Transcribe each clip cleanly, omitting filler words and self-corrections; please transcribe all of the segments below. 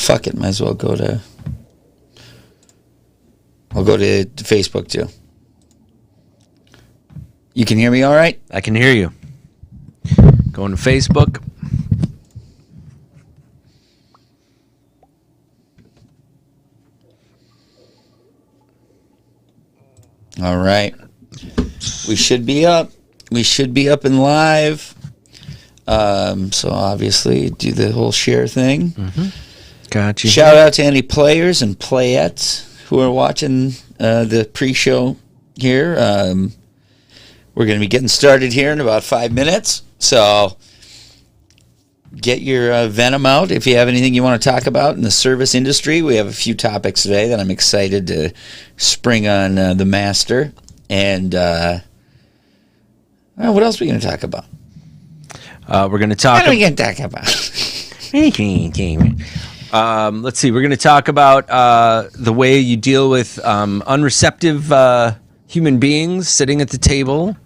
fuck it. Might as well go to... I'll go to Facebook, too. You can hear me all right? I can hear you. Going to Facebook. All right. We should be up. We should be up and live. So obviously do the whole share thing. Mm-hmm. Gotcha. Shout out to any players and playettes who are watching the pre-show here. We're going to be getting started here in about 5 minutes. So get your venom out if you have anything you want to talk about in the service industry. We have a few topics today that I'm excited to spring on the master. And what else are we going to talk about? We're going to talk. What are we going to talk about? Let's see. We're going to talk about the way you deal with unreceptive human beings sitting at the table.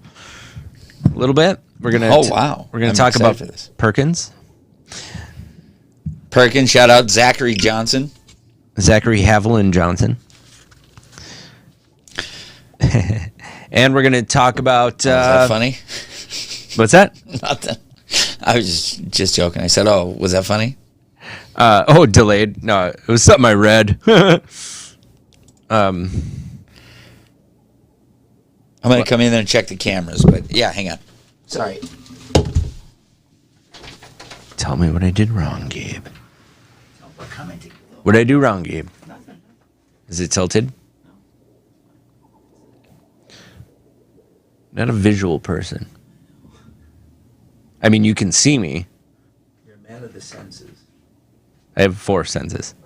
A little bit. We're going to. Oh wow! We're going to talk about this. Perkins. Perkins. Shout out Zachary Johnson. Zachary Haviland Johnson. And we're going to talk about. Is that funny? What's that? Nothing. I was just joking. I said, "Oh, was that funny?" Delayed. No, it was something I read. I'm going to come in there and check the cameras, but yeah, hang on. Sorry. Tell me what I did wrong, Gabe. What did I do wrong, Gabe? Nothing. Is it tilted? Not a visual person. I mean, you can see me. You're a man of the senses. I have 4 senses.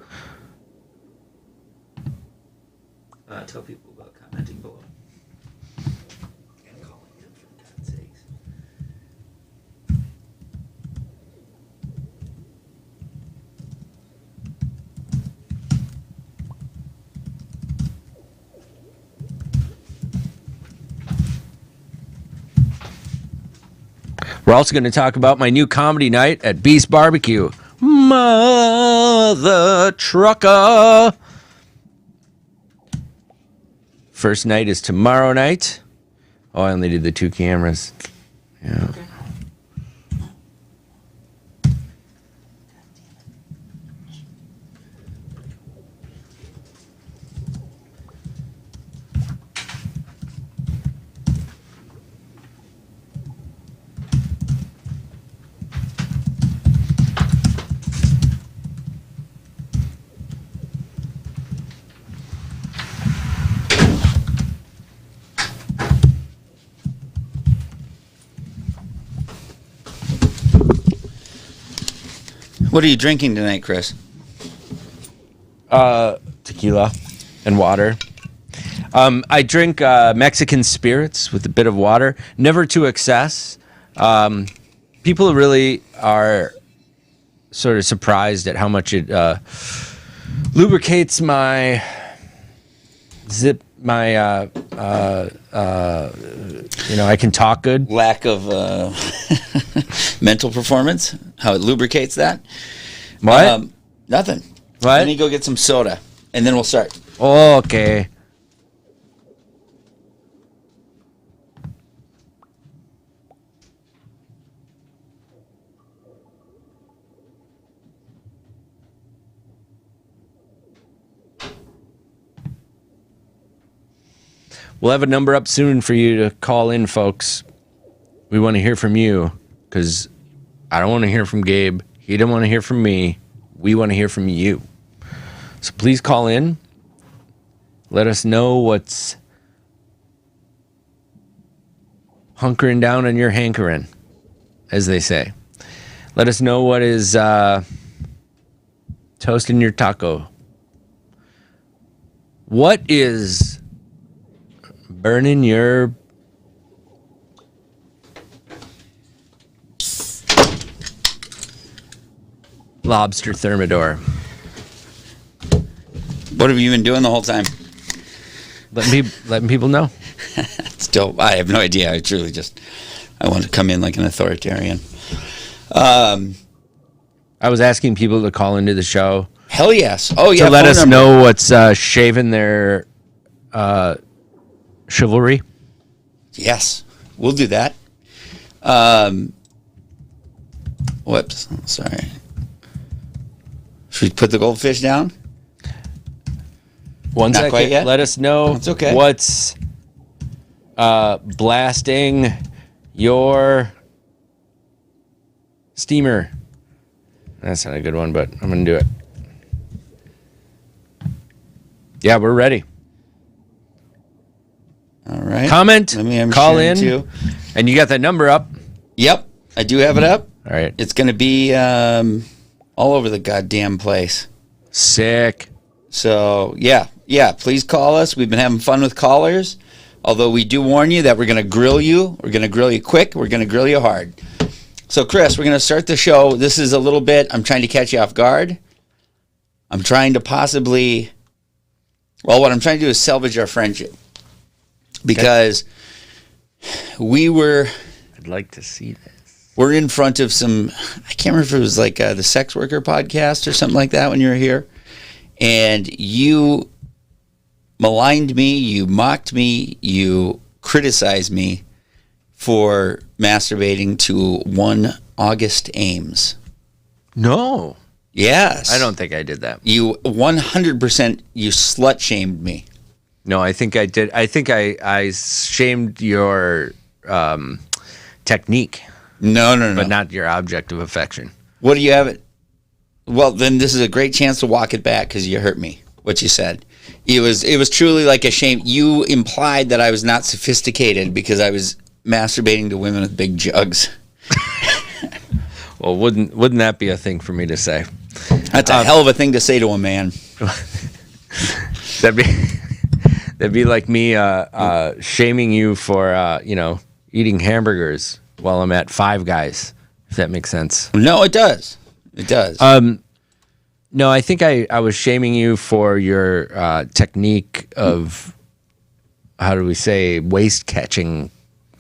Tell people about commenting below. And calling in, for God's sakes. We're also going to talk about my new comedy night at Beast Barbecue. Mother trucker. First night is tomorrow night. Oh, I only did the 2 cameras. Yeah. Okay. What are you drinking tonight, Chris? Tequila and water. I drink Mexican spirits with a bit of water, never to excess. People really are sort of surprised at how much it lubricates my I can talk good. Lack of mental performance. How it lubricates that. What? Nothing. What? Let me go get some soda, and then we'll start. Okay. We'll have a number up soon for you to call in, folks. We want to hear from you because I don't want to hear from Gabe. He don't want to hear from me. We want to hear from you. So please call in. Let us know what's hunkering down on your hankering, as they say. Let us know what is toasting your taco. What is burning your lobster thermidor? What have you been doing the whole time? Letting people know. It's dope. I have no idea. I want to come in like an authoritarian. I was asking people to call into the show Hell yes. Oh yeah. To let phone us number. know what's shaving their chivalry. Yes, we'll do that. Whoops. Sorry. Should we put the goldfish down? One Not second. quite yet? Let us know It's okay. what's blasting your steamer. That's not a good one, but I'm going to do it. Yeah, we're ready. All right. Comment, I'm call sharing in, too. and you got that number up. Yep, I do have it up. All right. It's going to be all over the goddamn place. Sick. So, yeah, please call us. We've been having fun with callers, although we do warn you that we're going to grill you. We're going to grill you quick. We're going to grill you hard. So, Chris, we're going to start the show. This is a little bit, I'm trying to catch you off guard. I'm trying to possibly, well, what I'm trying to do is salvage our friendship. Because I'd like to see this. we're in front of some, I can't remember if it was like the Sex Worker podcast or something like that when you were here. And you maligned me, you mocked me, you criticized me for masturbating to one August Ames. No. Yes. I don't think I did that. You 100%, you slut shamed me. No, I think I did. I think I shamed your technique, No. but not your object of affection. What do you have it? Well, then this is a great chance to walk it back because you hurt me, what you said. It was truly like a shame. You implied that I was not sophisticated because I was masturbating to women with big jugs. Well, wouldn't that be a thing for me to say? That's a hell of a thing to say to a man. That'd be like me shaming you for eating hamburgers while I'm at Five Guys, if that makes sense. No, it does. It does. No, I think I was shaming you for your technique of, how do we say, waste catching,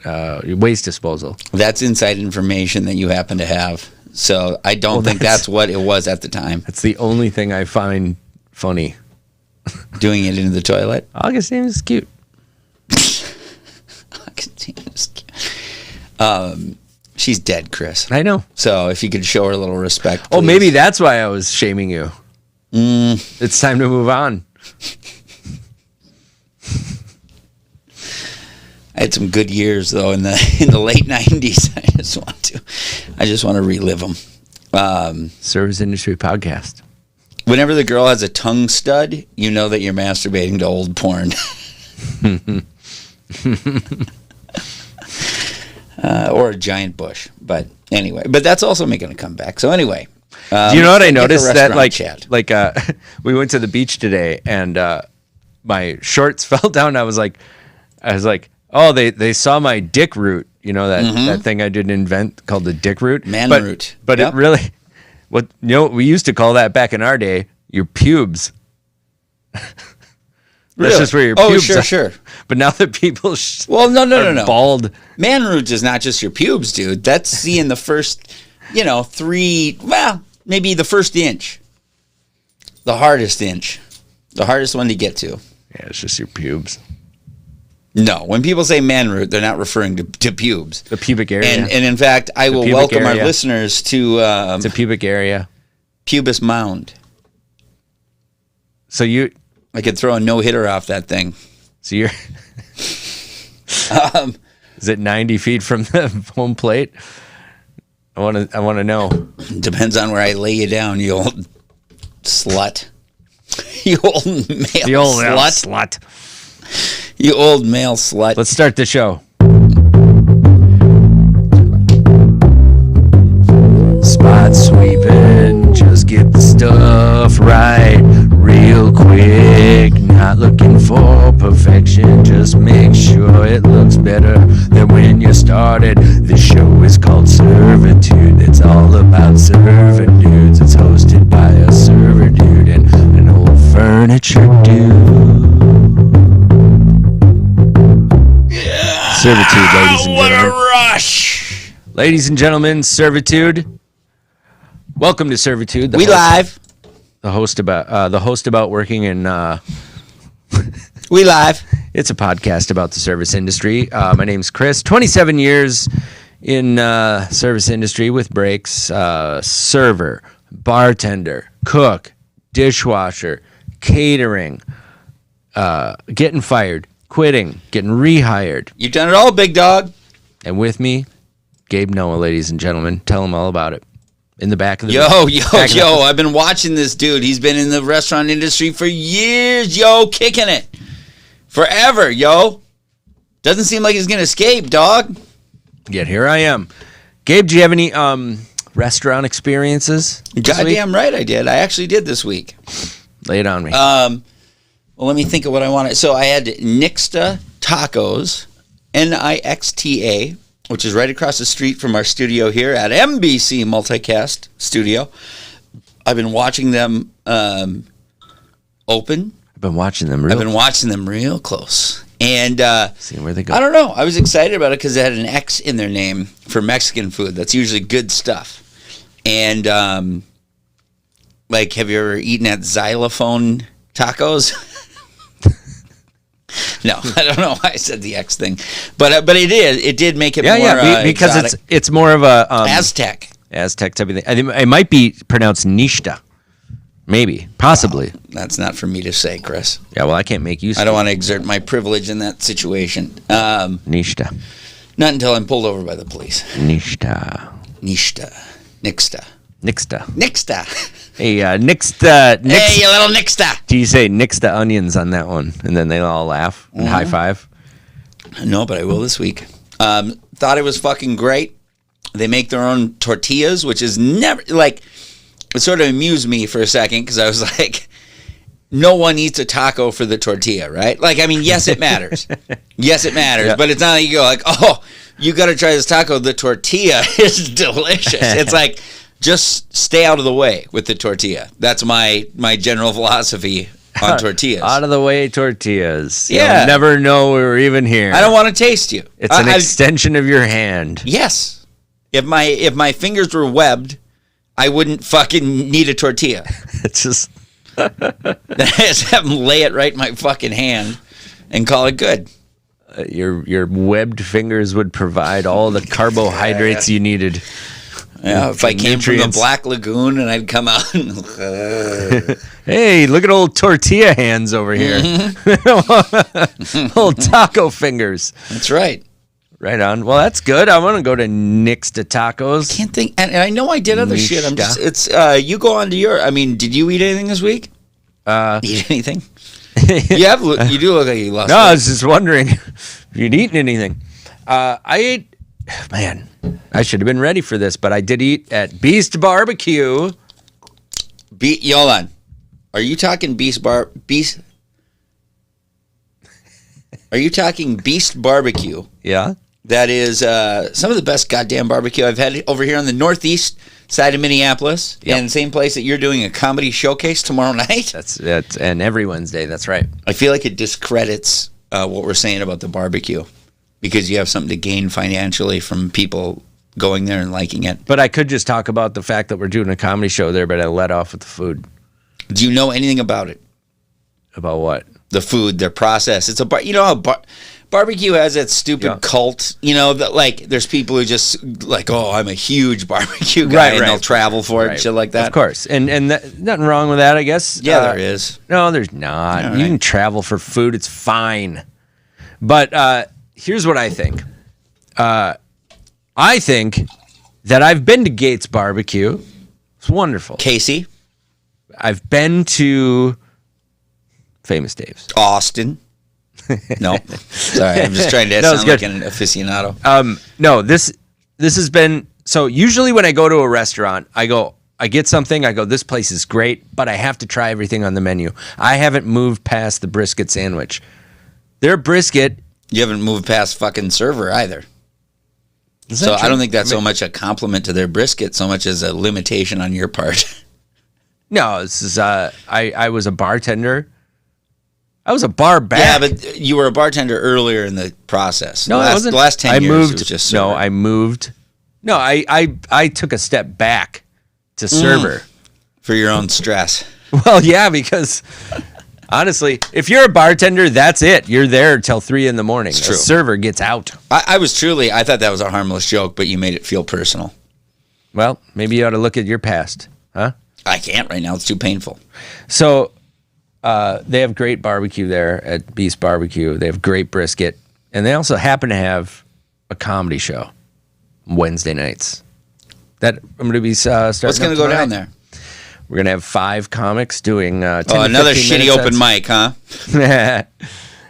waste disposal. That's inside information that you happen to have. So I don't think that's what it was at the time. That's the only thing I find funny. Doing it into the toilet. August Ames is cute. She's dead, Chris. I know. So if you could show her a little respect. Oh, please. maybe that's why I was shaming you. It's time to move on. I had some good years though in the late '90s. I just want to relive them. Service Industry Podcast. Whenever the girl has a tongue stud, you know that you're masturbating to old porn. Or a giant bush. But anyway, but that's also making a comeback. So anyway. Do you know what I noticed? That chat. we went to the beach today and my shorts fell down. I was like, oh, they saw my dick root. You know that thing I didn't invent called the dick root? Root. But Yep. it really, what we used to call that back in our day, your pubes. That's just where your pubes are. Sure. But now that people Well, no. bald. Man root is not just your pubes, dude. That's seeing the first, maybe the first inch. The hardest inch. The hardest one to get to. Yeah, it's just your pubes. No, when people say man root, they're not referring to pubes. The pubic area. And in fact, I will pubic welcome area. our listeners to It's a pubic area. pubis mound. So I could throw a no-hitter off that thing. So you're... Is it 90 feet from the home plate? I want to know. Depends on where I lay you down, you old slut. You old male The old slut. slut. You old male slut. Let's start the show. Spot sweeping, just get the stuff right real quick. Not looking for perfection, just make sure it looks better than when you started. The show is called Servitude, it's all about serving dudes. It's hosted by a server dude and an old furniture dude. Servitude, ladies and what a gentlemen. rush! Ladies and gentlemen, Servitude. Welcome to Servitude. We live. the host about working in. We live. It's a podcast about the service industry. My name's Chris. 27 years in service industry with breaks. Server, bartender, cook, dishwasher, catering, getting fired, quitting, getting rehired. You've done it all, big dog. And with me, Gabe Noah, ladies and gentlemen. Tell him all about it. In the back of the Yo, I've been watching this dude. He's been in the restaurant industry for years, yo, kicking it. Forever, yo. Doesn't seem like he's going to escape, dog. Yet here I am. Gabe, do you have any restaurant experiences? Goddamn right I did. I actually did this week. Lay it on me. Well, let me think of what I wanted. So I had Nixta Tacos, Nixta, which is right across the street from our studio here at MBC Multicast Studio. I've been watching them open. I've been watching them real close. And seeing where they go. I don't know. I was excited about it because it had an X in their name for Mexican food. That's usually good stuff. And like, have you ever eaten at Xylophone Tacos? No, I don't know why I said the X thing, but it did make it more because exotic. it's more of a Aztec type of thing. I think it might be pronounced nishta, maybe, possibly. Wow, that's not for me to say, Chris. Yeah, well, I can't make use. I don't want to exert my privilege in that situation. Nishta. Not until I'm pulled over by the police. Nixta. Hey, Nixta. Hey, you little Nixta. Do you say Nixta onions on that one? And then they all laugh and high five? No, but I will this week. Thought it was fucking great. They make their own tortillas, which is never, like, it sort of amused me for a second because I was like, no one eats a taco for the tortilla, right? Like, I mean, yes, it matters. Yes, it matters. Yeah. But it's not like you go like, oh, you got to try this taco. The tortilla is delicious. It's like, just stay out of the way with the tortilla. That's my general philosophy on tortillas. Out of the way tortillas. Yeah. You'll never know we're even here. I don't want to taste you. It's an extension of your hand. Yes. If my fingers were webbed, I wouldn't fucking need a tortilla. It's just... just have them lay it right in my fucking hand and call it good. Your webbed fingers would provide all the carbohydrates you needed. Yeah, if I came from the Black Lagoon and I'd come out and... Hey, look at old tortilla hands over here. Old taco fingers. That's right. Right on. Well, that's good. I want to go to Nixta Tacos. Can't think... And I know I did other shit. I'm just... It's... you go on to your... I mean, did you eat anything this week? Eat anything? You do look like you lost weight. I was just wondering if you'd eaten anything. I ate... Man, I should have been ready for this, but I did eat at Beast Barbecue. Hold on. Are you talking Beast? Are you talking Beast Barbecue? Yeah. That is some of the best goddamn barbecue I've had over here on the northeast side of Minneapolis. Yep. And same place that you're doing a comedy showcase tomorrow night. That's and every Wednesday. That's right. I feel like it discredits what we're saying about the barbecue. Because you have something to gain financially from people going there and liking it. But I could just talk about the fact that we're doing a comedy show there, but I let off with the food. Do you know anything about it? About what? The food, their process. It's barbecue has that stupid cult. You know, that like there's people who just like, oh, I'm a huge barbecue guy, and they'll travel for it and shit like that. Of course, and nothing wrong with that, I guess. Yeah, there is. No, there's not. Right. You can travel for food; it's fine. But here's what I think. I think that I've been to Gates Barbecue. It's wonderful. Casey. I've been to Famous Dave's. Austin. No. Sorry, I'm just trying to sound like an aficionado. No, this has been... So usually when I go to a restaurant, I get something, I go, this place is great, but I have to try everything on the menu. I haven't moved past the brisket sandwich. Their brisket... You haven't moved past fucking server either. So I don't think that's so much a compliment to their brisket so much as a limitation on your part. No, this is I was a bartender. I was a bar back. Yeah, but you were a bartender earlier in the process. No, I wasn't. The last 10 years it was just server. No, I moved. No, I took a step back to server. For your own stress. Well, yeah, because honestly, if you're a bartender, that's it. You're there till 3 a.m. A true. server gets out. I thought that was a harmless joke, but you made it feel personal. Well, maybe you ought to look at your past, huh? I can't right now. It's too painful. So they have great barbecue there at Beast Barbecue. They have great brisket. And they also happen to have a comedy show Wednesday nights. That I'm going to be starting. What's going to go down there? We're going to have 5 comics doing 10 to another 15 shitty open mic, huh?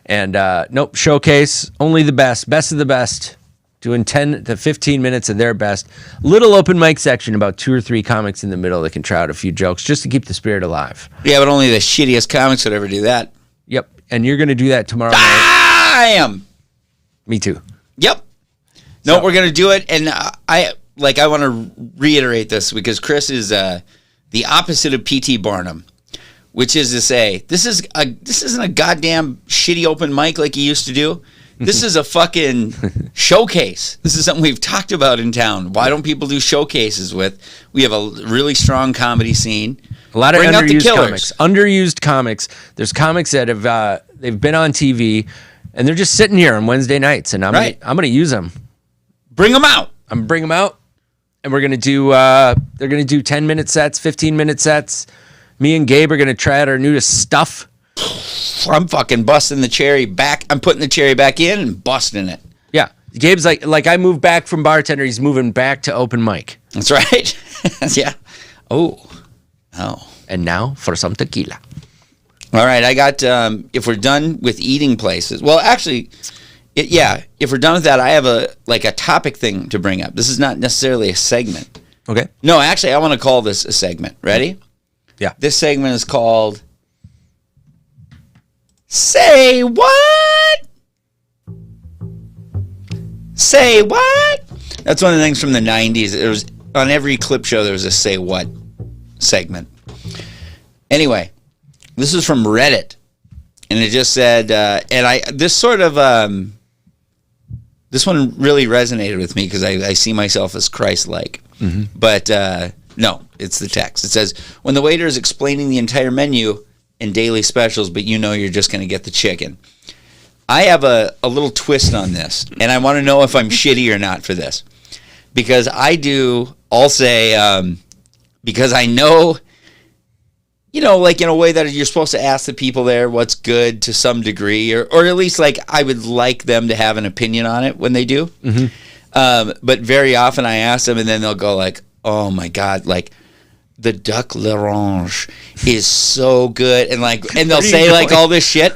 And nope, showcase, only the best of the best, doing 10 to 15 minutes of their best. Little open mic section, about 2 or 3 comics in the middle that can try out a few jokes just to keep the spirit alive. Yeah, but only the shittiest comics would ever do that. Yep, and you're going to do that tomorrow night. I am. Me too. Yep. No, we're going to do it, and I want to reiterate this because Chris is the opposite of P.T. Barnum, which is to say, this isn't a goddamn shitty open mic like he used to do. This is a fucking showcase. This is something we've talked about in town. Why don't people do showcases with? We have a really strong comedy scene. A lot of underused comics. There's comics that have they've been on TV, and they're just sitting here on Wednesday nights, and I'm gonna use them. Bring them out. I'm gonna bring them out, and we're gonna do. They're gonna do 10-minute sets, 15-minute sets. Me and Gabe are gonna try out our newest stuff. I'm fucking busting the cherry back. I'm putting the cherry back in and busting it. Yeah, Gabe's like I moved back from bartender. He's moving back to open mic. That's right. Yeah. Oh. And now for some tequila. All right, I got. If we're done with eating places, well, actually, if we're done with that, I have a topic thing to bring up. This is not necessarily a segment. Okay. No, actually, I want to call this a segment. Ready? Yeah. This segment is called Say What? Say What? That's one of the things from the 90s. It was on every clip show there was a Say What segment. Anyway, this is from Reddit. And it just said this one really resonated with me because I see myself as Christ-like. Mm-hmm. But no, it's the text. It says, when the waiter is explaining the entire menu and daily specials, but you know you're just going to get the chicken. I have a little twist on this, and I want to know if I'm shitty or not for this. Because I'll say, because I know, like in a way that you're supposed to ask the people there what's good to some degree, or at least I would like them to have an opinion on it when they do. Mm-hmm. But very often I ask them and then they'll go oh my God, the duck l'orange is so good. And they'll say all this shit.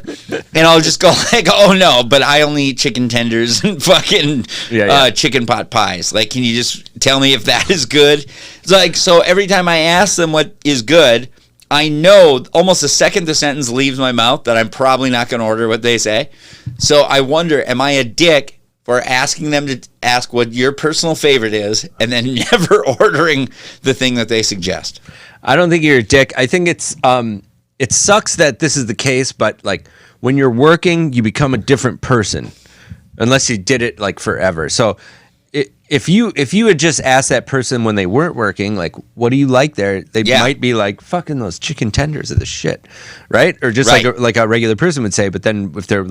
And I'll just go oh no, but I only eat chicken tenders and fucking chicken pot pies. Can you just tell me if that is good? It's so every time I ask them what is good, I know almost the second the sentence leaves my mouth that I'm probably not going to order what they say. So I wonder, am I a dick for asking them to ask what your personal favorite is and then never ordering the thing that they suggest? I don't think you're a dick. I think it sucks that this is the case, but when you're working, you become a different person unless you did it forever. So if you had just asked that person when they weren't working, what do you like there? They might be fucking those chicken tenders are the shit, right? Or just like a regular person would say. But then if they're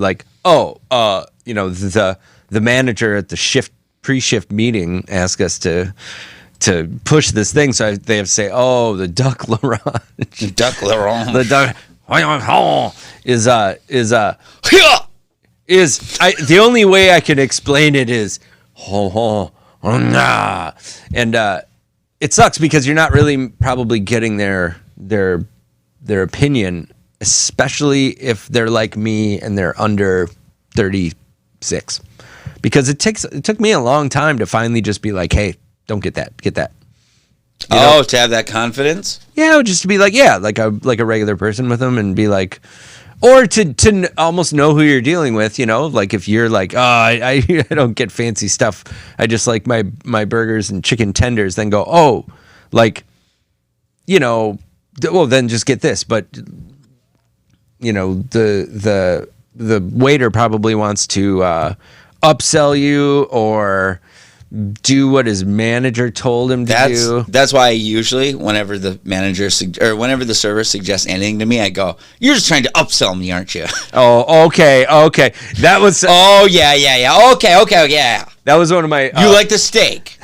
the manager at the pre-shift meeting asked us to push this thing, so they have to say, the duck l'orange. The duck l'orange. The duck is the only way I can explain it is and it sucks because you're not really probably getting their opinion, especially if they're like me and they're under 36. Because it took me a long time to finally just be hey, don't get that. To have that confidence? Yeah, just to be like a regular person with them and be or to almost know who you're dealing with, if you're I don't get fancy stuff. I just like my burgers and chicken tenders, then go, well, then just get this. But, the waiter probably wants to upsell you or do what his manager told him to do. That's why usually whenever the manager or whenever the server suggests anything to me, I go, "You're just trying to upsell me, aren't you?" Oh, okay. That was. Oh yeah. Okay, yeah. That was one of my. You like the steak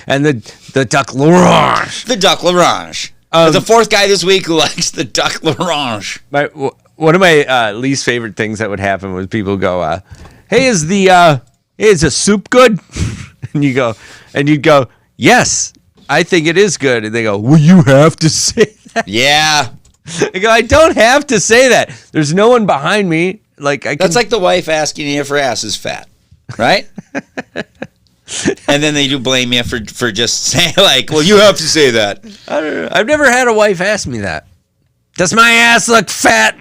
and the duck l'orange. The duck l'orange. There's a fourth guy this week who likes the duck l'orange. One of my least favorite things that would happen was people go, "Hey, is the soup good?" and you'd go, "Yes, I think it is good." And they go, "Well, you have to say that." Yeah. I go, "I don't have to say that. There's no one behind me. That's like the wife asking you if her ass is fat, right?" And then they do blame you for just saying well, you have to say that. I don't know. I've never had a wife ask me that. Does my ass look fat?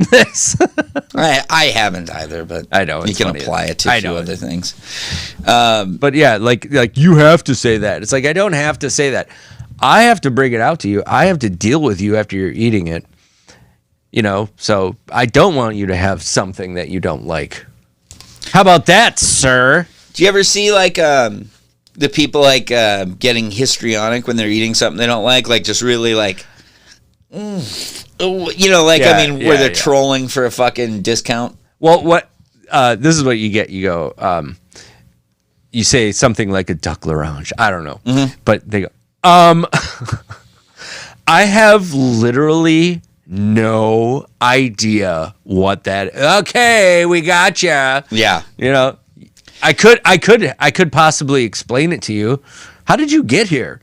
I haven't either, but I know you can apply it to a few other things. But yeah, like you have to say that. It's like I don't have to say that. I have to bring it out to you. I have to deal with you after you're eating it. So I don't want you to have something that you don't like. How about that, sir? Do you ever see the people getting histrionic when they're eating something they don't like just really where they're trolling for a fucking discount? Well, what this is what you get. You go, you say something like a duck l'orange. I don't know, but they go, I have literally no idea what that. Okay, we gotcha. Yeah, I could possibly explain it to you. How did you get here?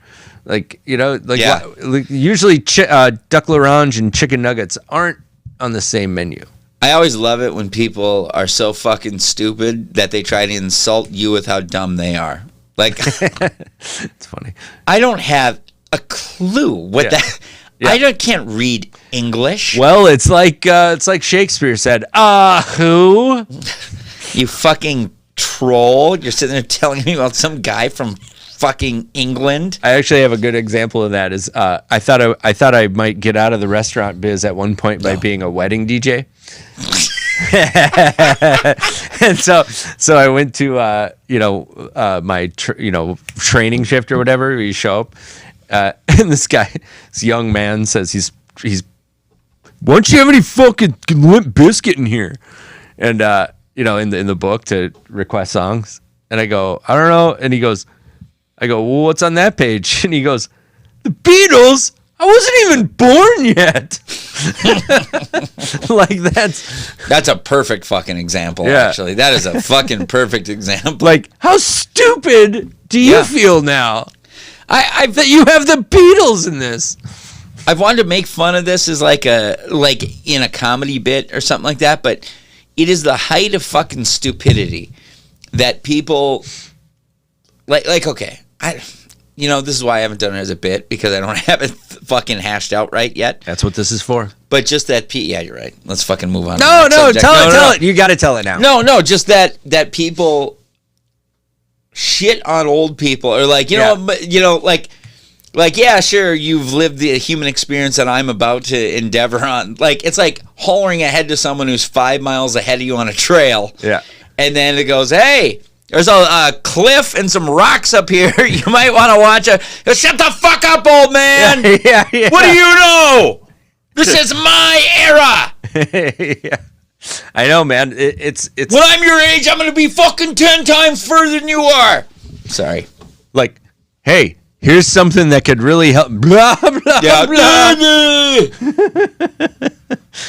Usually duck l'orange and chicken nuggets aren't on the same menu. I always love it when people are so fucking stupid that they try to insult you with how dumb they are. It's funny. I don't have a clue what that. Yeah. I can't read English. Well, it's like Shakespeare said, who? You fucking troll. You're sitting there telling me about some guy from fucking England. I actually have a good example of that. Is I thought I might get out of the restaurant biz at one point by being a wedding DJ. And so I went to my training shift or whatever. You show up, and this young man says he's why don't you have any fucking Limp Bizkit in here? And in the book to request songs, and I go, I don't know, and I go, well, what's on that page? And he goes, the Beatles? I wasn't even born yet. That's a perfect fucking example, actually. That is a fucking perfect example. How stupid do you feel now? That you have the Beatles in this. I've wanted to make fun of this as in a comedy bit or something like that, but it is the height of fucking stupidity that people okay. This is why I haven't done it as a bit, because I don't have it fucking hashed out right yet. That's what this is for. But just that, yeah, you're right. Let's fucking move on. No, tell it. You got to tell it now. No, just that people shit on old people, or yeah, sure, you've lived the human experience that I'm about to endeavor on. It's like hollering ahead to someone who's 5 miles ahead of you on a trail. Yeah. And then it goes, hey, there's a cliff and some rocks up here. You might want to watch it. Shut the fuck up, old man. Yeah. What do you know? This is my era. Yeah. I know, man. It's when I'm your age, I'm going to be fucking 10 times further than you are. Sorry. Hey, here's something that could really help. Blah, blah, blah.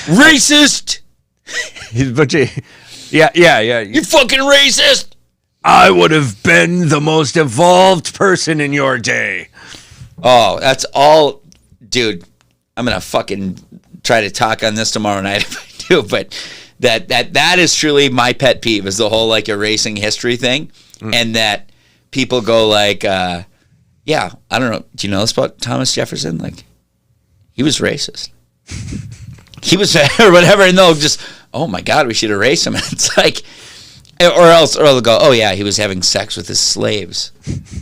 Racist. Yeah. You fucking racist. I would have been the most evolved person in your day. Oh, that's all. Dude, I'm going to fucking try to talk on this tomorrow night if I do, but that is truly my pet peeve, is the whole erasing history thing. And that people go yeah, I don't know. Do you know this about Thomas Jefferson? He was racist. He was, or whatever, and they'll just, oh my God, we should erase him. It's or they'll go, oh yeah, he was having sex with his slaves.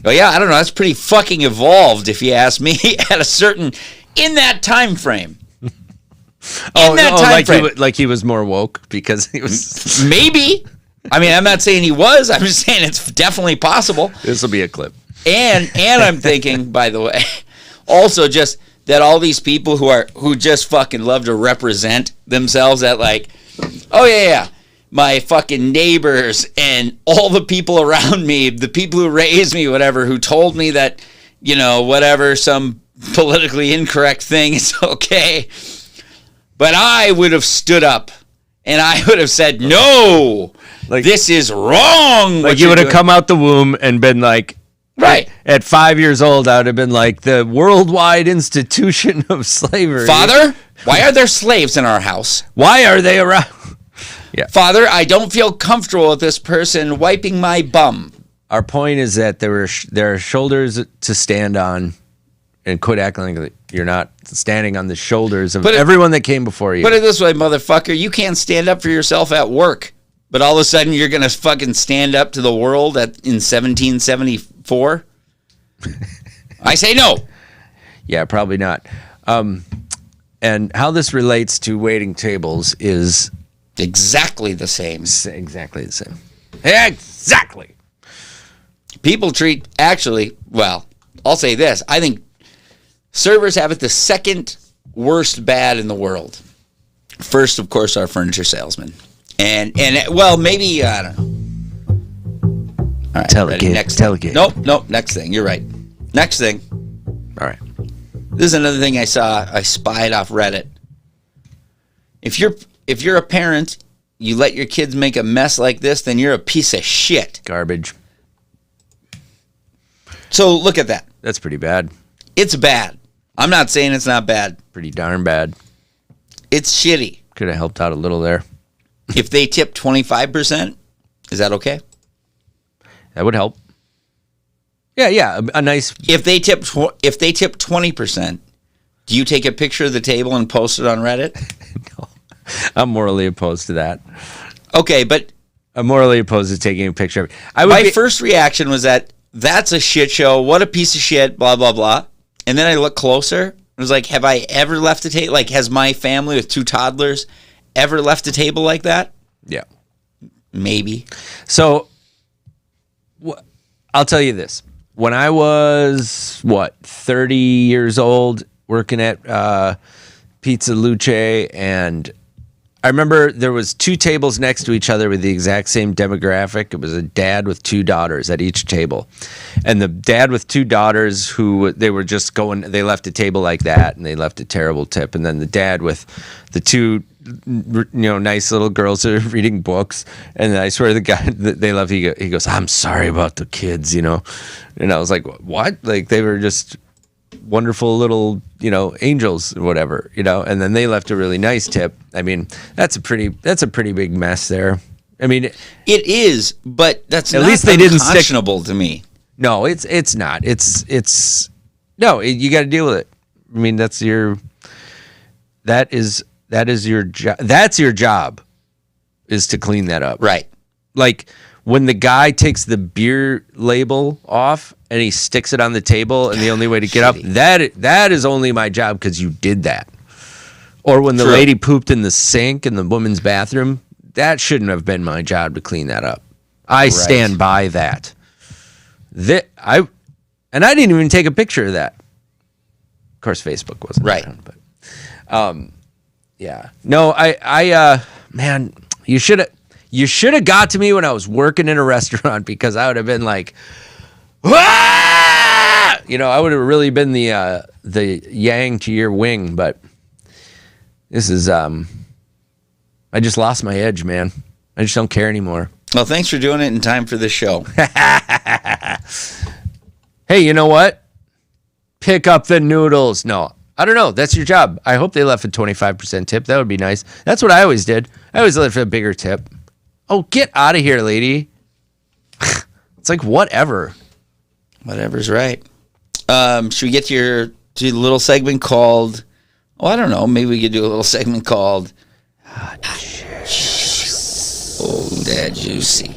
Oh yeah, I don't know. That's pretty fucking evolved, if you ask me, at a certain, in that time frame. He was more woke because he was maybe. I mean, I'm not saying he was. I'm just saying it's definitely possible. This will be a clip. And I'm thinking, by the way, also just that all these people who just fucking love to represent themselves at like, oh yeah, my fucking neighbors and all the people around me, the people who raised me, whatever, who told me that, whatever, some politically incorrect thing is okay. But I would have stood up and I would have said, no, this is wrong. Like you would have come out the womb and been like, right. At 5 years old, I would have been like, the worldwide institution of slavery. Father, why are there slaves in our house? Why are they around? Yeah. Father, I don't feel comfortable with this person wiping my bum. Our point is that there are shoulders to stand on, and quit acting like you're not standing on the shoulders of everyone that came before you. Put it this way, motherfucker. You can't stand up for yourself at work, but all of a sudden you're going to fucking stand up to the world in 1774? I say no. Yeah, probably not. And how this relates to waiting tables is exactly the same. Exactly the same. Exactly. People treat, well, I'll say this. I think servers have it the second worst bad in the world. First, of course, our furniture salesman. And well, maybe, I don't know. All right, tell it, kid. Nope, next thing. You're right. Next thing. All right. This is another thing I spied off Reddit. If you're a parent, you let your kids make a mess like this, then you're a piece of shit. Garbage. So look at that. That's pretty bad. It's bad. I'm not saying it's not bad. Pretty darn bad. It's shitty. Could have helped out a little there. If they tip 25%, is that okay? That would help. Yeah, a nice. If they tip 20%, do you take a picture of the table and post it on Reddit? No, I'm morally opposed to that. Okay, but I'm morally opposed to taking a picture of it. My first reaction was that's a shit show. What a piece of shit. Blah blah blah. And then I looked closer. I was like, have I ever left a table? Like, has my family with 2 toddlers ever left a table like that? Yeah, maybe. So, I'll tell you this. When I was, 30 years old, working at Pizza Luce, and I remember there was 2 tables next to each other with the exact same demographic. It was a dad with 2 daughters at each table. And the dad with 2 daughters they were just they left a table like that, and they left a terrible tip. And then the dad with the 2 nice little girls that are reading books, and I swear the guy that they love, he goes, I'm sorry about the kids, and I was like, what? Like, they were just wonderful little angels or whatever, and then they left a really nice tip. I mean, that's a pretty big mess there. I mean, it is, but that's at not least they didn't unconscionable to me. No, it's not. It's no, you got to deal with it. I mean, that is your job. That's your job, is to clean that up. Right. Like when the guy takes the beer label off and he sticks it on the table, and the only way to get up, that is only my job because you did that. Or when the lady pooped in the sink in the women's bathroom, that shouldn't have been my job to clean that up. I stand by that. I didn't even take a picture of that. Of course, Facebook wasn't around, but yeah. No, man, you should have got to me when I was working in a restaurant, because I would have been like, ah! I would have really been the yang to your wing, but this is I just lost my edge, man. I just don't care anymore. Well, thanks for doing it in time for this show. Hey, you know what? Pick up the noodles. No, I don't know. That's your job. I hope they left a 25% tip. That would be nice. That's what I always did. I always left a bigger tip. Oh, get out of here, lady. It's like, whatever. Whatever's right. Should we get to the little segment called, I don't know. Maybe we could do a little segment called Hot Juice. Oh, that juicy.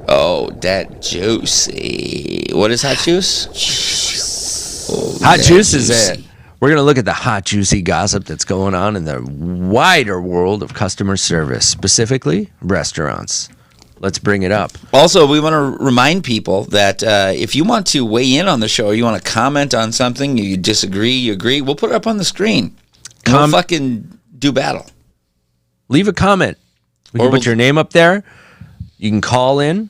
Oh, that juicy. What is hot juice? Oh, hot juice is it. We're going to look at the hot, juicy gossip that's going on in the wider world of customer service, specifically restaurants. let's bring it up. Also, we want to remind people that if you want to weigh in on the show, or you want to comment on something, you disagree, you agree, we'll put it up on the screen. We'll fucking do battle. Leave a comment. We can put your name up there. You can call in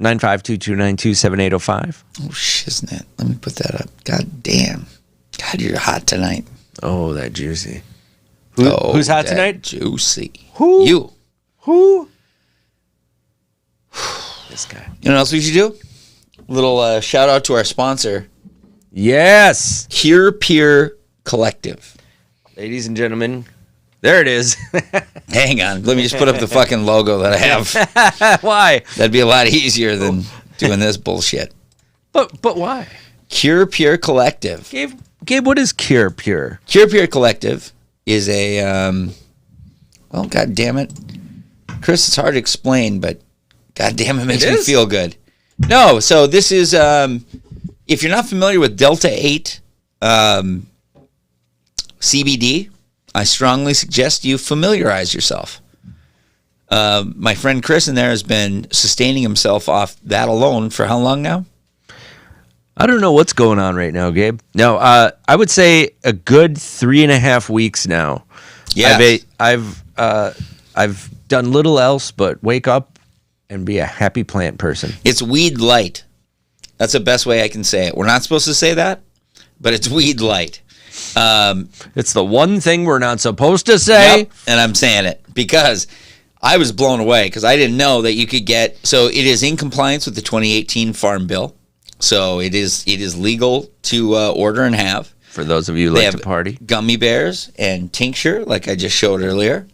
952-292-7805. Oh, shiznit. Let me put that up. God damn. God, you're hot tonight. Oh, that juicy. Who's hot tonight? Juicy. Who? You. Who? This guy. You know what else we should do? A little shout out to our sponsor. Yes. Cure Peer Collective. Ladies and gentlemen, there it is. Hang on. Let me just put up the fucking logo that I have. Why? That'd be a lot easier than doing this bullshit. But why? Cure Peer Collective. Gabe, what is Cure Pure? Cure Peer Collective is a, well, God damn it. Chris, it's hard to explain, but God damn it makes me feel good. No, so this is, if you're not familiar with Delta 8 CBD, I strongly suggest you familiarize yourself. My friend Chris in there has been sustaining himself off that alone for how long now? I don't know what's going on right now, Gabe. No, I would say a good 3.5 weeks now. Yeah, I've done little else but wake up and be a happy plant person. It's weed light. That's the best way I can say it. We're not supposed to say that, but it's weed light. It's the one thing we're not supposed to say. Yep, and I'm saying it because I was blown away because I didn't know that you could get. So it is in compliance with the 2018 Farm Bill. So it is legal to order and have. For those of you who like to party. Gummy bears and tincture, like I just showed earlier.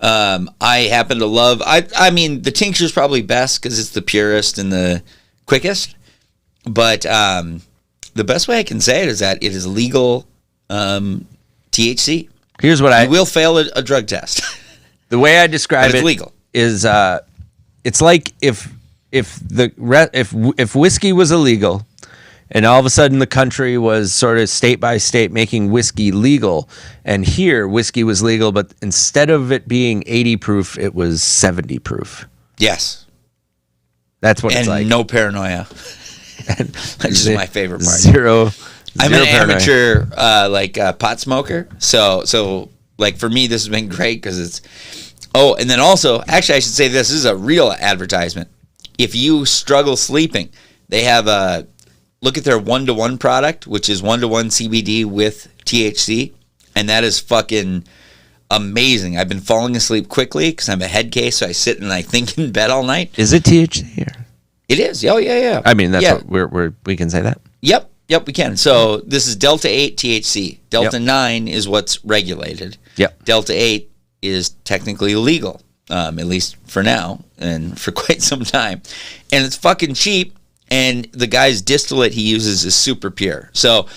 I happen to love. I mean, the tincture is probably best because it's the purest and the quickest. But the best way I can say it is that it is legal THC. Here's what you will fail a drug test. The way I describe it legal. Is it's like if whiskey was illegal and all of a sudden the country was sort of state by state making whiskey legal, and here whiskey was legal, but instead of it being 80 proof, it was 70 proof. Yes. That's what it's like. And no paranoia. Which is my favorite part. Zero I'm an paranoia. amateur pot smoker. So like for me this has been great because it's and then also actually I should say this is a real advertisement. If you struggle sleeping, they have a look at their 1-to-1 product, which is 1-to-1 CBD with THC, and that is fucking amazing. I've been falling asleep quickly because I'm a head case, so I sit and I think in bed all night. Is it THC? It is. Oh yeah. I mean, that's what we can say that. Yep, we can. So this is Delta 8 THC. Delta 9 is what's regulated. Yep. Delta 8 is technically illegal, at least for now and for quite some time. And it's fucking cheap, and the guy's distillate he uses is super pure. So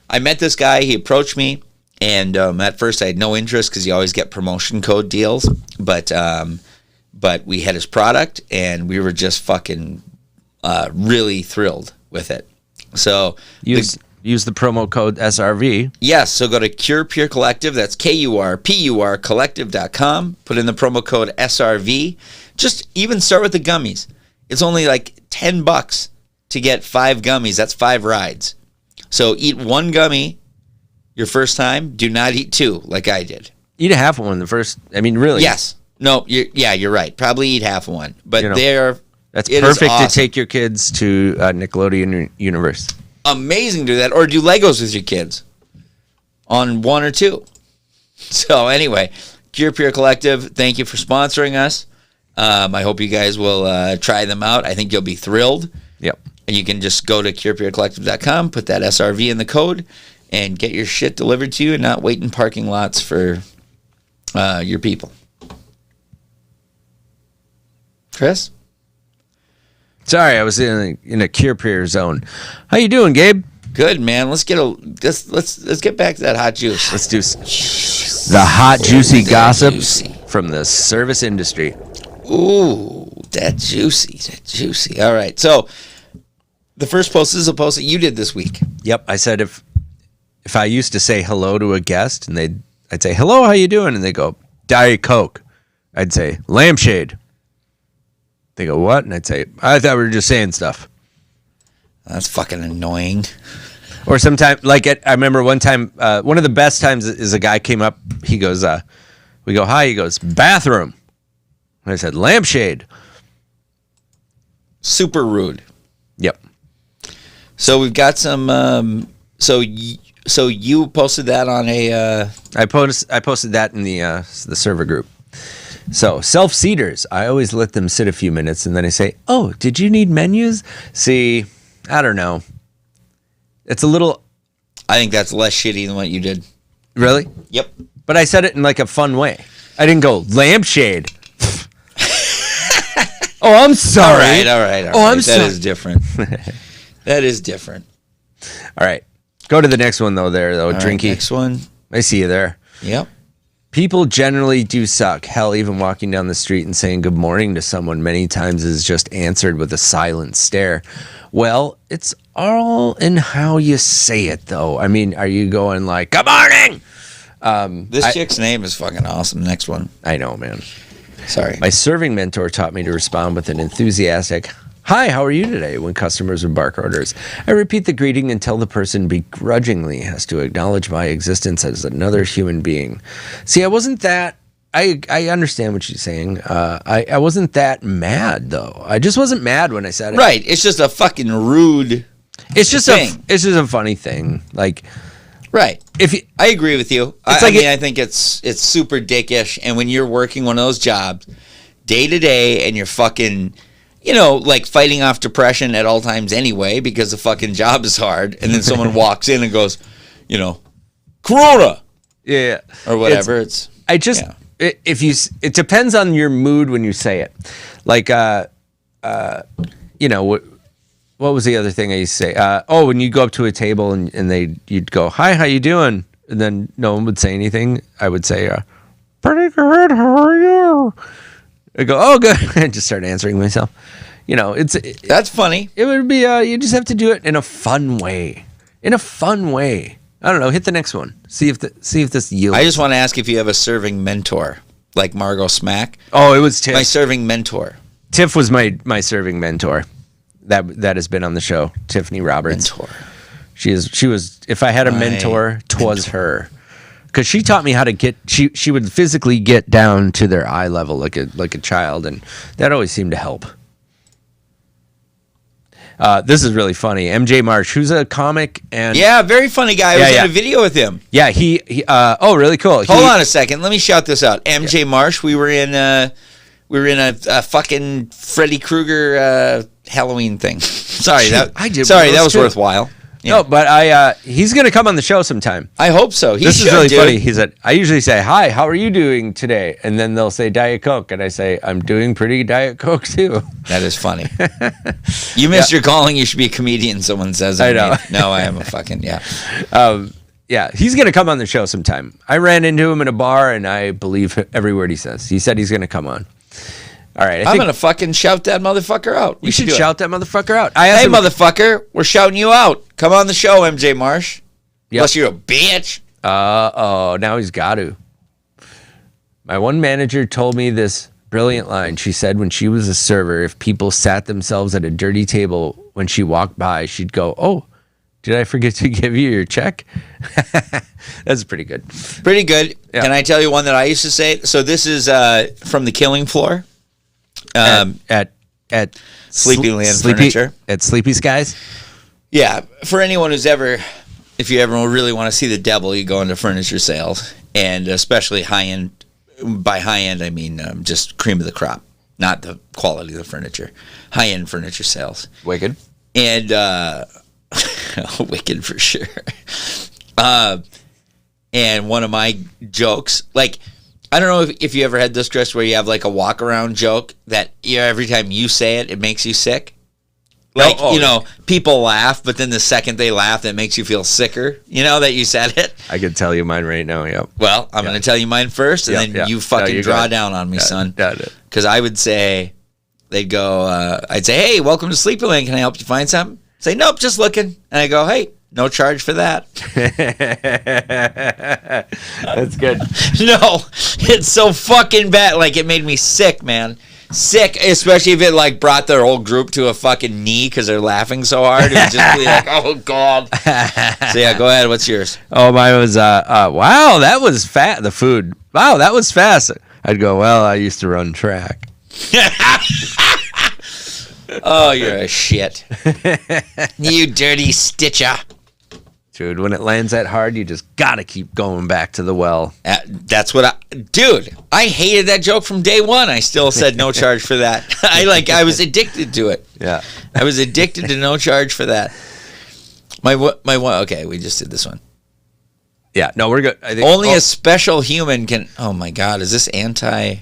I met this guy. He approached me, and at first I had no interest because you always get promotion code deals. But we had his product, and we were just fucking really thrilled with it. So use the promo code SRV. Yes, so go to Cure Pure Collective. That's KURPUR collective.com. Put in the promo code SRV. Just even start with the gummies. It's only like $10 to get 5 gummies. That's 5 rides. So eat 1 gummy your first time. Do not eat 2 like I did. Eat a half one the first. I mean, really. Yes. No. You're right. Probably eat half one. But that's perfect awesome to take your kids to Nickelodeon Universe. Amazing to do that, or do Legos with your kids on 1 or 2. So anyway, Cure Pure Collective, thank you for sponsoring us. I hope you guys will try them out. I think you'll be thrilled. Yep. And you can just go to curepurecollective.com, put that SRV in the code, and get your shit delivered to you and not wait in parking lots for your people. Chris? Sorry, I was in a Cure Pure zone. How you doing, Gabe? Good, man. Let's get back to that hot juice. Let's do the hot juicy gossip from the service industry. Ooh, that juicy. All right. So the first post is a post that you did this week. Yep. I said if I used to say hello to a guest and I'd say, hello, how you doing? And they go, Diet Coke. I'd say, lampshade. They go, what? And I'd say, I thought we were just saying stuff. That's fucking annoying. Or sometimes, like, I remember one time, one of the best times is a guy came up. He goes, we go, hi. He goes, bathroom. And I said, lampshade. Super rude. Yep. So we've got some. So you posted that on a. I posted that in the server group. So self-seaters, I always let them sit a few minutes, and then I say, "Oh, did you need menus?" See, I don't know. It's a little. I think that's less shitty than what you did. Really? Yep. But I said it in like a fun way. I didn't go lampshade. Oh, I'm sorry. All right. Oh, I'm sorry. That is different. That is different. All right. Go to the next one, though, Drinky. Right, next one. I see you there. Yep. People generally do suck. Hell, even walking down the street and saying good morning to someone many times is just answered with a silent stare. Well, it's all in how you say it, though. I mean, are you going like, good morning? This chick's name is fucking awesome. Next one. I know, man. Sorry. My serving mentor taught me to respond with an enthusiastic, hi, how are you today? When customers would bark orders. I repeat the greeting until the person begrudgingly has to acknowledge my existence as another human being. See, I wasn't that, I understand what she's saying. I wasn't that mad, though. I just wasn't mad when I said it. Right. It's just a fucking rude It's just thing. It's just a funny thing. Like, right. I agree with you. I think it's super dickish. And when you're working one of those jobs day to day and you're fucking, like fighting off depression at all times anyway because the fucking job is hard. And then someone walks in and goes, Corona. Yeah. Or whatever. It depends on your mood when you say it. Like, what was the other thing I used to say? When you go up to a table and you'd go, hi, how you doing? And then no one would say anything. I would say, pretty good, how are you? I go, oh, good. I just start answering myself. That's funny. It would be, you just have to do it in a fun way. I don't know. Hit the next one. See if this yields. I just want to ask if you have a serving mentor, like Margot Smack. Oh, it was Tiff. My serving mentor. Tiff was my serving mentor. That has been on the show. Tiffany Roberts. Mentor. She was. If I had a mentor, 'twas her, because she taught me how to get. She would physically get down to their eye level like a child, and that always seemed to help. This is really funny. MJ Marsh, who's a comic and very funny guy. I was in a video with him. Yeah, he oh, really cool. Hold on a second. Let me shout this out. MJ Marsh. We were in a fucking Freddy Krueger Halloween thing. Sorry, that was worthwhile. Yeah. No, but he's gonna come on the show sometime. I hope so. This is really funny. He said, I usually say, hi, how are you doing today? And then they'll say Diet Coke, and I say, I'm doing pretty Diet Coke too. That is funny. You missed your calling. You should be a comedian. Someone says. I know. No, I am a fucking he's gonna come on the show sometime. I ran into him in a bar, and I believe every word he says. He said he's gonna come on. All right, I'm gonna fucking shout that motherfucker out. You should shout that motherfucker out. Hey, motherfucker, we're shouting you out. Come on the show, MJ Marsh. Yep. Unless you're a bitch. Now he's got to. My one manager told me this brilliant line. She said when she was a server, if people sat themselves at a dirty table when she walked by, she'd go, "Oh, did I forget to give you your check?" That's pretty good. Pretty good. Yeah. Can I tell you one that I used to say? So this is from the Killing Floor. At Sleepyland Furniture. At Sleepy Skies? Yeah. For anyone who's if you ever really want to see the devil, you go into furniture sales. And especially high-end. By high-end, I mean just cream of the crop. Not the quality of the furniture. High-end furniture sales. Wicked. And, wicked for sure. And one of my jokes, like, I don't know if you ever had this, Chris, where you have like a walk around joke that every time you say it, it makes you sick. Like, people laugh, but then the second they laugh, it makes you feel sicker, that you said it. I could tell you mine right now, yep. Well, I'm going to tell you mine first, and then you fucking draw down on me, son. Because I would say, they'd go, I'd say, hey, welcome to Sleepyland. Can I help you find something? Say, nope, just looking. And I go, hey, no charge for that. That's good. No, it's so fucking bad. Like, it made me sick, man. sick, especially if it like brought their whole group to a fucking knee because they're laughing so hard. It would just be like, oh god. So yeah, go ahead. What's yours? Oh, mine was wow, that was fat. The food. Wow, that was fast. I'd go, well, I used to run track. Oh, you're a shit. You dirty stitcher. Dude, when it lands that hard, you just gotta keep going back to the well. That's what dude, I hated that joke from day one. I still said no charge for that. I was addicted to it. Yeah. I was addicted to no charge for that. My one, okay, we just did this one. Yeah, no, we're good. I think Only a special human can, oh my God, is this anti?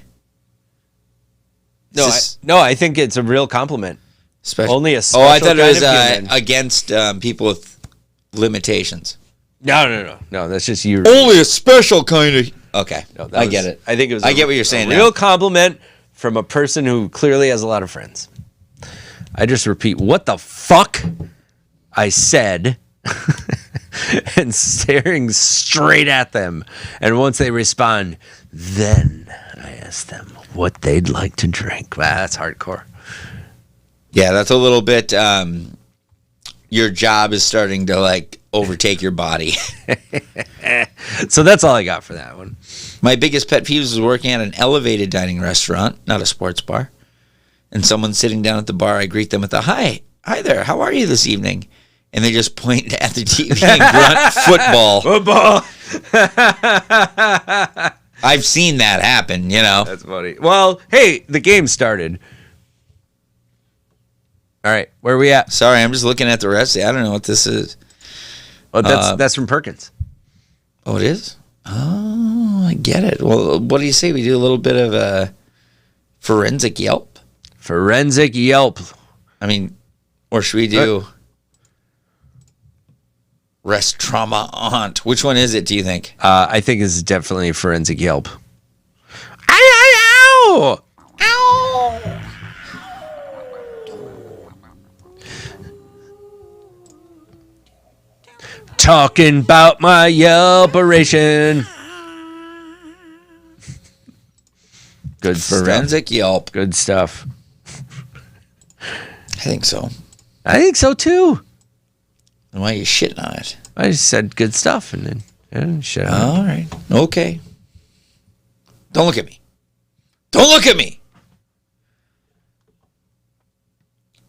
No, I think it's a real compliment. Special. Only a special I thought it was kind of against people with limitations. No. That's just you. Only a special kind of. Okay, I get it. I think it was. I get what you're saying. A real compliment from a person who clearly has a lot of friends. I just repeat what the fuck I said, and staring straight at them. And once they respond, then I ask them what they'd like to drink. Wow, that's hardcore. Yeah, that's a little bit. Your job is starting to like overtake your body. So that's all I got for that one. My biggest pet peeve is working at an elevated dining restaurant, not a sports bar, and someone sitting down at the bar. I greet them with a hi there, how are you this evening? And they just point at the TV and grunt football. I've seen that happen, you know. That's funny. Well, hey, the game started. All right, where are we at? Sorry, I'm just looking at the recipe. I don't know what this is. Oh, that's from Perkins. Oh, it is? Oh, I get it. Well, what do you say we do a little bit of a forensic Yelp? Forensic Yelp. I mean, or should we do restaurant? Which one is it, do you think? I think this is definitely Forensic Yelp. Ow! Ow! Talking about my Yelp-oration. Good Forensic stuff. Yelp. Good stuff. I think so. I think so too. And why are you shitting on it? I just said good stuff and then shit on it. All right. Okay. Don't look at me. Don't look at me.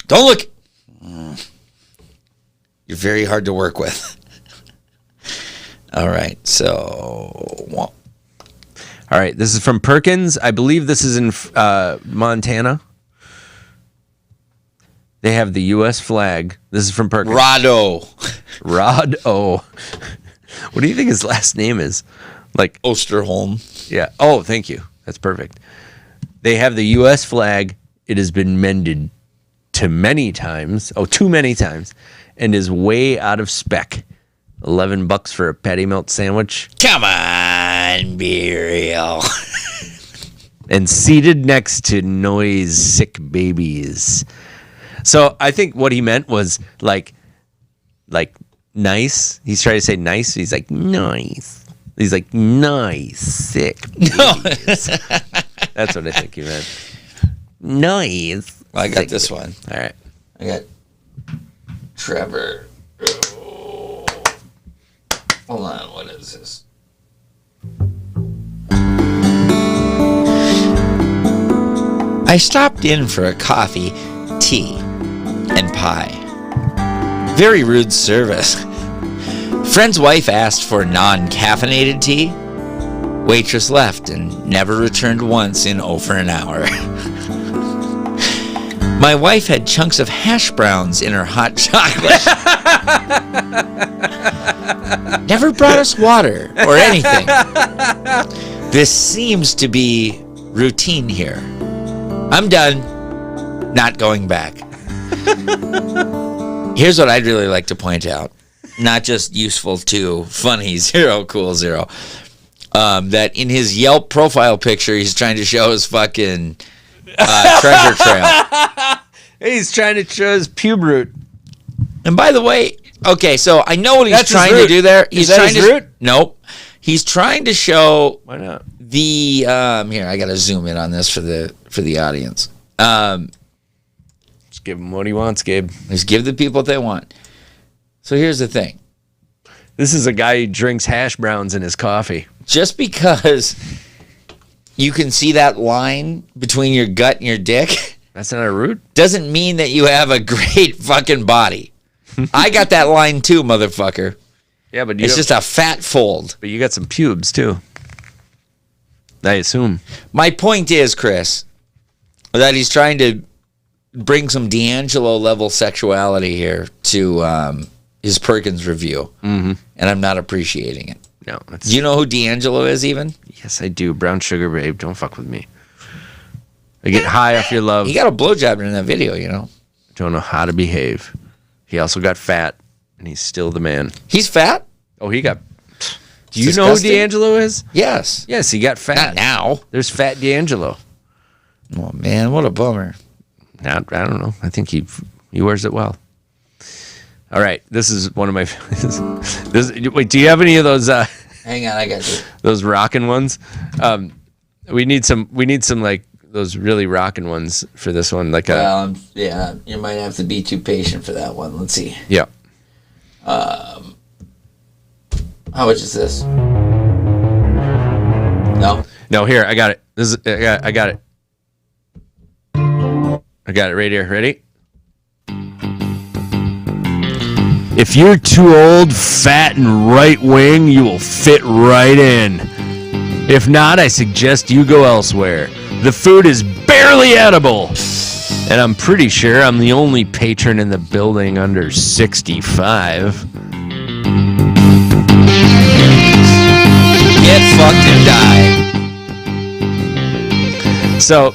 Don't look. You're very hard to work with. All right. So. All right. This is from Perkins. I believe this is in Montana. They have the U.S. flag. This is from Perkins. Rado. What do you think his last name is? Like Osterholm. Yeah. Oh, thank you. That's perfect. They have the U.S. flag. It has been mended too many times, and is way out of spec. $11 for a patty melt sandwich. Come on, be real. And seated next to noise sick babies. So I think what he meant was like nice. He's trying to say nice. He's like nice. He's like nice sick babies. No. That's what I think he meant. Nice. Well, I got this one. All right. I got Trevor. Oh. Hold on. What is this? I stopped in for a coffee, tea, and pie. Very rude service. Friend's wife asked for non-caffeinated tea. Waitress left and never returned once in over an hour. My wife had chunks of hash browns in her hot chocolate. Never brought us water or anything. This seems to be routine here. I'm done. Not going back. Here's what I'd really like to point out. Not just useful to funny 0 cool 0. That in his Yelp profile picture, he's trying to show his fucking treasure trail. He's trying to show his pube root. And by the way, okay, so I know what he's That's trying to do there. Is that his root? Nope. He's trying to show Why not? the here. I got to zoom in on this for the audience. Just give him what he wants, Gabe. Just give the people what they want. So here's the thing. This is a guy who drinks hash browns in his coffee. Just because you can see that line between your gut and your dick That's not a root? doesn't mean that you have a great fucking body. I got that line too, motherfucker. Yeah, but It's just a fat fold. But you got some pubes too. I assume. My point is, Chris, that he's trying to bring some D'Angelo level sexuality here to his Perkins review, and I'm not appreciating it. No. Do you know who D'Angelo is even? Yes, I do. Brown sugar, babe. Don't fuck with me. I get high off your love. He got a blowjob in that video, you know. Don't know how to behave. He also got fat, and he's still the man. He's fat? Oh, he got... Do you Disgusting. know who D'Angelo is? Yes. Yes, he got fat. Not now. There's fat D'Angelo. Oh, man, what a bummer. I don't know. I think he wears it well. All right, this is one of my... wait, do you have any of those... Hang on, I got you. Those rockin' ones? We need some like those really rockin' ones for this one. Like Yeah, you might have to be too patient for that one. Let's see. Yeah. How much is this? No, here, I got it. This is I got it. I got it right here. Ready? If you're too old, fat, and right wing, you will fit right in. If not, I suggest you go elsewhere. The food is barely edible. And I'm pretty sure I'm the only patron in the building under 65. Get fucked and die. So,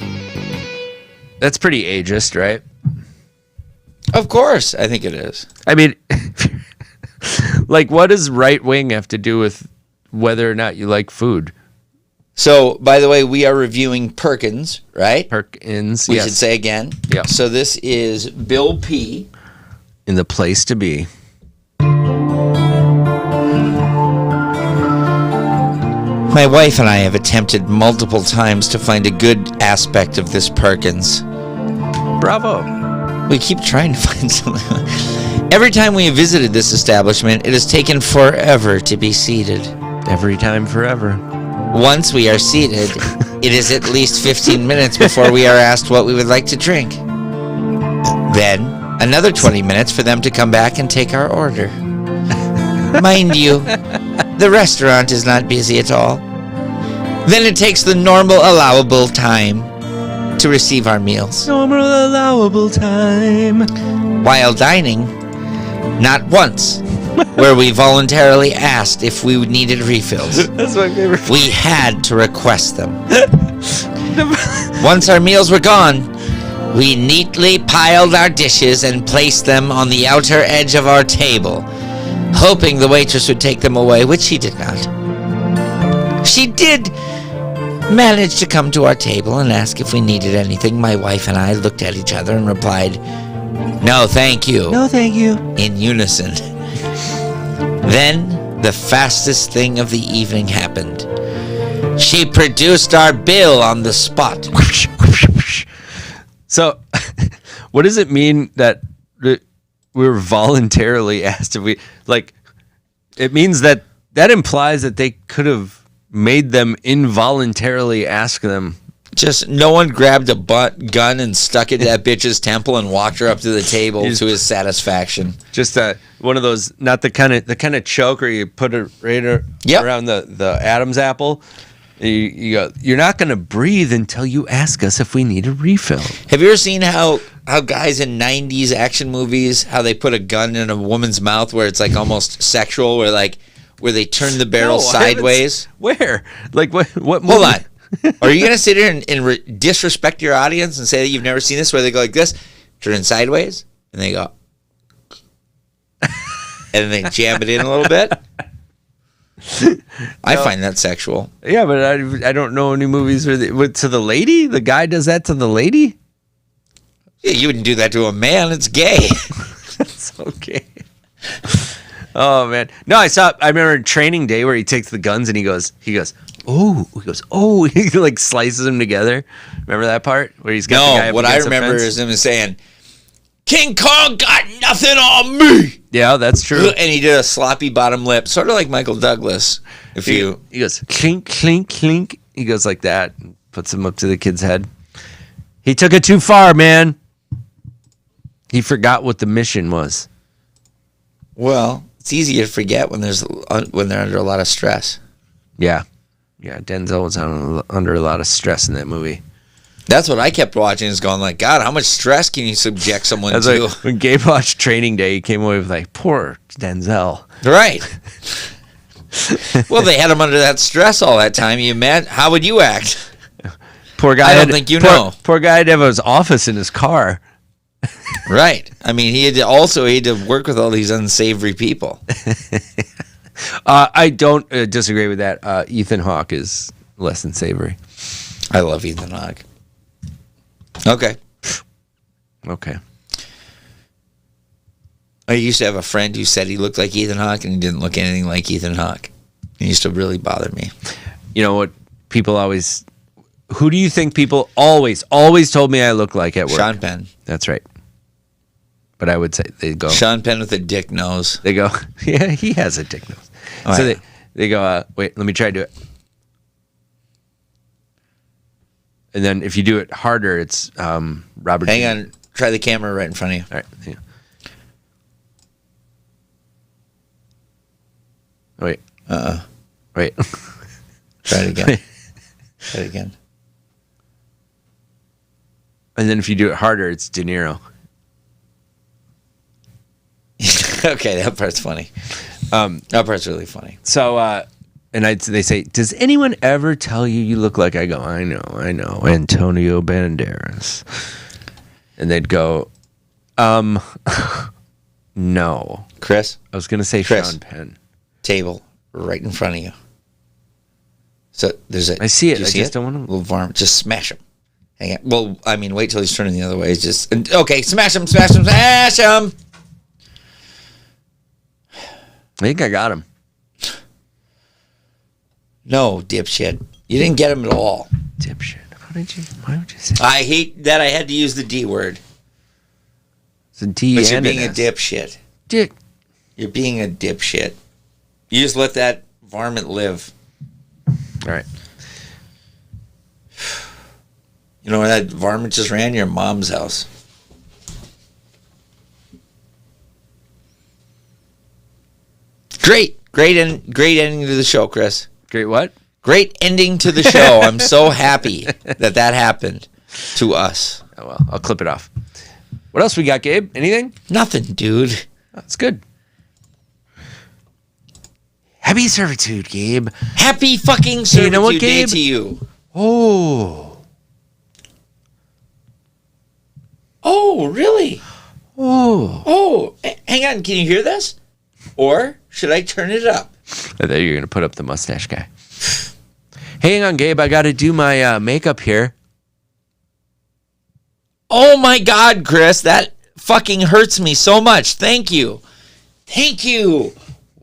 that's pretty ageist, right? Of course, I think it is. I mean, like, what does right wing have to do with whether or not you like food? So, by the way, we are reviewing Perkins, right? Perkins, We yes. should say again. Yeah. So this is Bill P. In the place to be. My wife and I have attempted multiple times to find a good aspect of this Perkins. Bravo. We keep trying to find something. Every time we have visited this establishment, it has taken forever to be seated. Every time, forever. Once we are seated, it is at least 15 minutes before we are asked what we would like to drink. Then, another 20 minutes for them to come back and take our order. Mind you, the restaurant is not busy at all. Then it takes the normal allowable time to receive our meals. Normal allowable time. While dining, not once were we voluntarily asked if we needed refills. That's my favorite. We had to request them. Once our meals were gone, we neatly piled our dishes and placed them on the outer edge of our table, hoping the waitress would take them away, which she did not. She did manage to come to our table and ask if we needed anything. My wife and I looked at each other and replied, "No, thank you." No, thank you. In unison. Then, the fastest thing of the evening happened. She produced our bill on the spot. So, what does it mean that we were voluntarily asked if we, like, it means that implies that they could have made them involuntarily ask them. Just no one grabbed a gun and stuck it to that bitch's temple and walked her up to the table to his satisfaction. Just one of those, not the kind of choke where you put it right around the Adam's apple. You go, you're not going to breathe until you ask us if we need a refill. Have you ever seen how guys in 90s action movies, how they put a gun in a woman's mouth where it's like almost sexual, where they turn the barrel sideways? Where? Like what movie? Hold on. Are you going to sit here and disrespect your audience and say that you've never seen this, where they go like this, turn sideways, and they go, and then they jam it in a little bit? I find that sexual. Yeah, but I don't know any movies where to the lady? The guy does that to the lady? Yeah, you wouldn't do that to a man. It's gay. That's okay. Oh man, no, I remember Training Day where he takes the guns and he goes, oh, he like slices them together. Remember that part where he's got the guy up what I against the remember fence? is him saying, King Kong got nothing on me. Yeah, that's true. And he did a sloppy bottom lip, sort of like Michael Douglas. He goes clink, clink, clink. He goes like that and puts him up to the kid's head. He took it too far, man. He forgot what the mission was. Well, it's easy to forget when they're under a lot of stress. Yeah. Denzel was under a lot of stress in that movie. That's what I kept watching, is going like, God, how much stress can you subject someone That's to? like when Gabe watched Training Day, he came away with like, poor Denzel. Right. Well, they had him under that stress all that time. You imagine, how would you act? Poor guy. I don't think you know. Poor guy had to have his office in his car. Right. I mean, he had to work with all these unsavory people. I don't disagree with that. Ethan Hawke is less than savory. I love Ethan Hawke. Okay. I used to have a friend who said he looked like Ethan Hawke, and he didn't look anything like Ethan Hawke. It used to really bother me. You know what people always... Who do you think people always told me I look like at work? Sean Penn. That's right. But I would say they go... Sean Penn with a dick nose. They go, yeah, he has a dick nose. Oh, so yeah. they go, wait, let me try to do it. And then if you do it harder, it's Robert. Hang on. Try the camera right in front of you. All right. Yeah. Wait. Wait. Try it again. Try it again. And then if you do it harder, it's De Niro. Okay, that part's funny. That part's really funny. So, and they say, does anyone ever tell you look like? I go, I know, Antonio Banderas. And they'd go, no. Chris? I was going to say Chris. Sean Penn. Table right in front of you. So there's a... I see it. Do you I see just it? don't want to... Little varmint. Just smash him. Hang on. Well, I mean, wait till he's turning the other way. Just... Okay, smash him, smash him, smash him! I think I got him. No, dipshit. You didn't get him at all. Dipshit. Why would you say that? I hate that I had to use the D word. It's a D But you're and being an a S. dipshit. Dick. You're being a dipshit. You just let that varmint live. All right. You know where that varmint just ran? Your mom's house. Great ending to the show, Chris. Great what? Great ending to the show. I'm so happy that happened to us. Oh, well, I'll clip it off. What else we got, Gabe? Anything? Nothing, dude. That's good. Happy Servitude, Gabe. Happy fucking Servitude you know what, Day Gabe? to you. Oh. Oh, really? Oh. Oh, hang on. Can you hear this? Or should I turn it up? I thought you were going to put up the mustache guy. Hang on, Gabe. I got to do my makeup here. Oh my God, Chris, that fucking hurts me so much. Thank you. Thank you.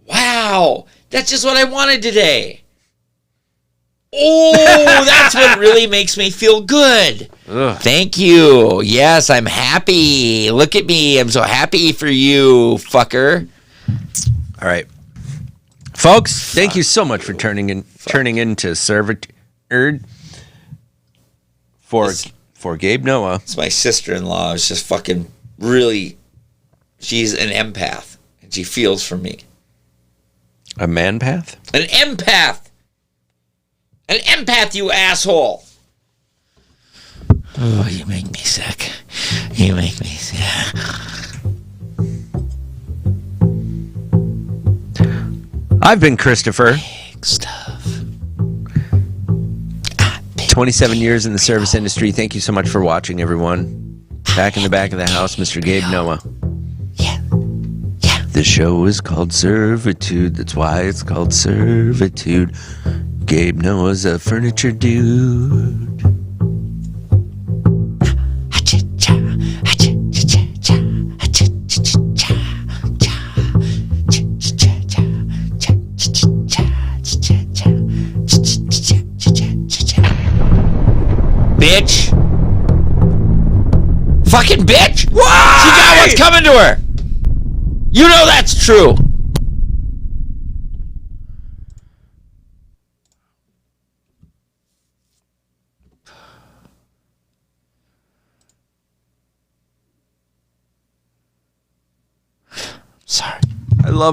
Wow. That's just what I wanted today. Oh, that's what really makes me feel good. Ugh. Thank you. Yes, I'm happy. Look at me. I'm so happy for you, fucker. All right. Folks, thank you so much for turning into Servitude for Gabe Noah. It's my sister-in-law. It's just fucking really, she's an empath, and she feels for me. A man path? An empath! An empath, you asshole! Oh, you make me sick. You make me sick. I've been Christopher. Big stuff. 27 years in the service industry. Thank you so much for watching, everyone. Back in the back of the house, Mr. Gabe Noah. Yeah. The show is called Servitude. That's why it's called Servitude. Gabe Noah's a furniture dude. bitch. Fucking bitch. Why? She got what's coming to her. You know that's true. Sorry. I love